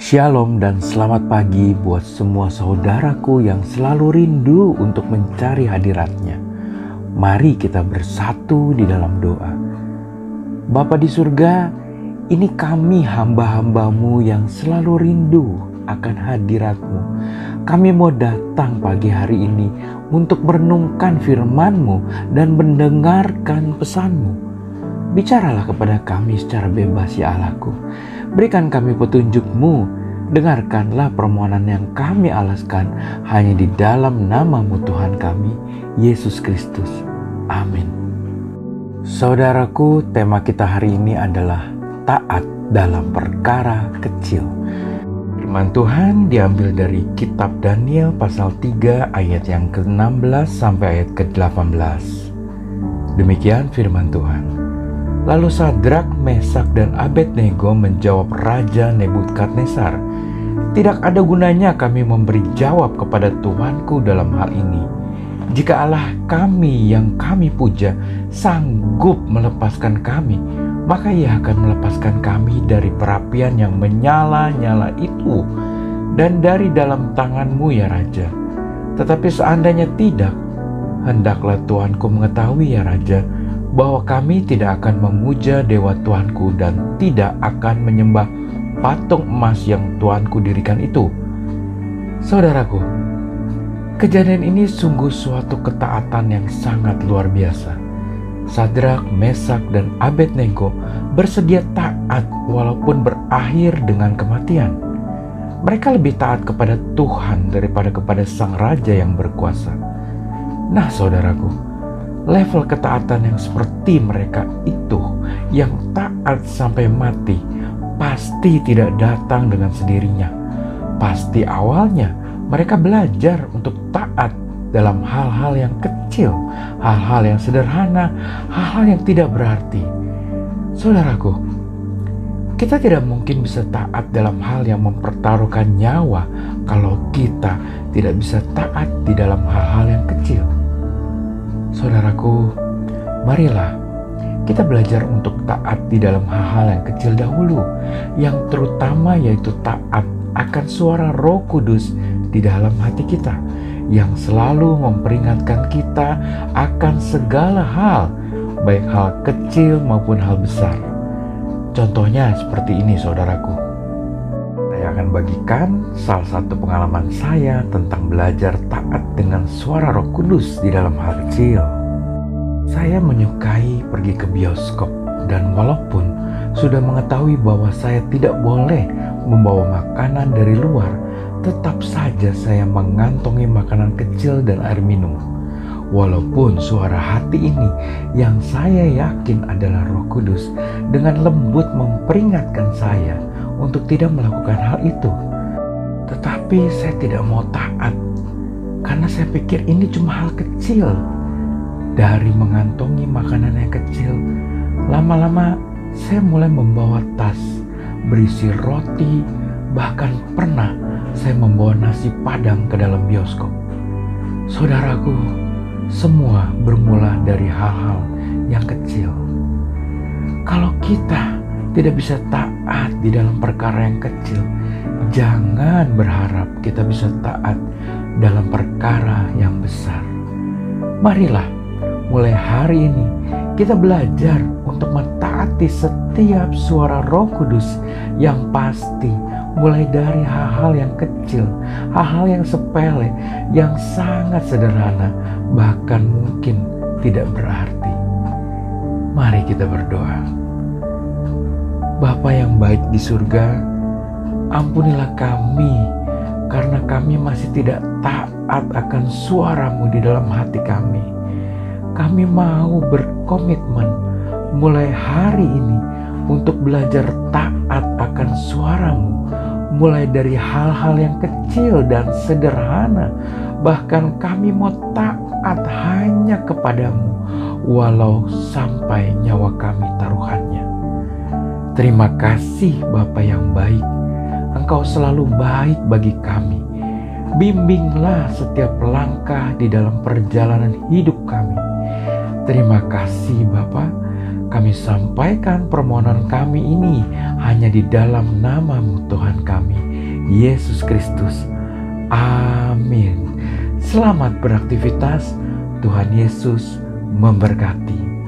Shalom dan selamat pagi buat semua saudaraku yang selalu rindu untuk mencari hadirat-Nya. Mari kita bersatu di dalam doa. Bapa di surga, ini kami hamba-hambamu yang selalu rindu akan hadirat-Mu. Kami mau datang pagi hari ini untuk merenungkan firman-Mu dan mendengarkan pesan-Mu. Bicaralah kepada kami secara bebas ya Allahku. Berikan kami petunjuk-Mu, dengarkanlah permohonan yang kami alaskan hanya di dalam nama-Mu Tuhan kami, Yesus Kristus. Amin. Saudaraku, tema kita hari ini adalah taat dalam perkara kecil. Firman Tuhan diambil dari kitab Daniel pasal 3 ayat yang ke-16 sampai ayat ke-18. Demikian firman Tuhan. Lalu Sadrak, Mesak, dan Abednego menjawab Raja Nebukadnezar, "Tidak ada gunanya kami memberi jawab kepada Tuanku dalam hal ini. Jika Allah kami yang kami puja sanggup melepaskan kami, maka Ia akan melepaskan kami dari perapian yang menyala-nyala itu dan dari dalam tangan-Mu ya Raja. Tetapi seandainya tidak, hendaklah Tuanku mengetahui ya Raja, bahwa kami tidak akan memuja dewa Tuanku dan tidak akan menyembah patung emas yang Tuanku dirikan itu." Saudaraku, kejadian ini sungguh suatu ketaatan yang sangat luar biasa. Sadrak, Mesak, dan Abednego bersedia taat walaupun berakhir dengan kematian. Mereka lebih taat kepada Tuhan daripada kepada sang raja yang berkuasa. Nah saudaraku, level ketaatan yang seperti mereka itu, yang taat sampai mati, pasti tidak datang dengan sendirinya. Pasti awalnya mereka belajar untuk taat dalam hal-hal yang kecil, hal-hal yang sederhana, hal-hal yang tidak berarti. Saudaraku, kita tidak mungkin bisa taat dalam hal yang mempertaruhkan nyawa kalau kita tidak bisa taat di dalam hal-hal yang kecil. Saudaraku, marilah kita belajar untuk taat di dalam hal-hal yang kecil dahulu, yang terutama yaitu taat akan suara Roh Kudus di dalam hati kita, yang selalu memperingatkan kita akan segala hal, baik hal kecil maupun hal besar. Contohnya seperti ini saudaraku. Saya akan bagikan salah satu pengalaman saya tentang belajar taat dengan suara Roh Kudus di dalam hal kecil. Saya menyukai pergi ke bioskop, dan walaupun sudah mengetahui bahwa saya tidak boleh membawa makanan dari luar, tetap saja saya mengantongi makanan kecil dan air minum. Walaupun suara hati ini yang saya yakin adalah Roh Kudus dengan lembut memperingatkan saya untuk tidak melakukan hal itu. Tetapi saya tidak mau taat karena saya pikir ini cuma hal kecil. Dari mengantongi makanan yang kecil, lama-lama saya mulai membawa tas berisi roti, bahkan pernah saya membawa nasi padang ke dalam bioskop. Saudaraku, semua bermula dari hal-hal yang kecil. Kalau kita tidak bisa taat di dalam perkara yang kecil, jangan berharap kita bisa taat dalam perkara yang besar. Marilah mulai hari ini kita belajar untuk mentaati setiap suara Roh Kudus yang pasti, mulai dari hal-hal yang kecil, hal-hal yang sepele, yang sangat sederhana, bahkan mungkin tidak berarti. Mari kita berdoa. Bapa yang baik di surga, ampunilah kami karena kami masih tidak taat akan suara-Mu di dalam hati kami. Kami mau berkomitmen mulai hari ini untuk belajar taat akan suara-Mu, mulai dari hal-hal yang kecil dan sederhana. Bahkan kami mau taat hanya kepadamu, walau sampai nyawa kami taruhannya. Terima kasih Bapa yang baik, Engkau selalu baik bagi kami. Bimbinglah setiap langkah di dalam perjalanan hidup kami. Terima kasih Bapa, kami sampaikan permohonan kami ini hanya di dalam nama-Mu Tuhan kami, Yesus Kristus. Amin. Selamat beraktivitas. Tuhan Yesus memberkati.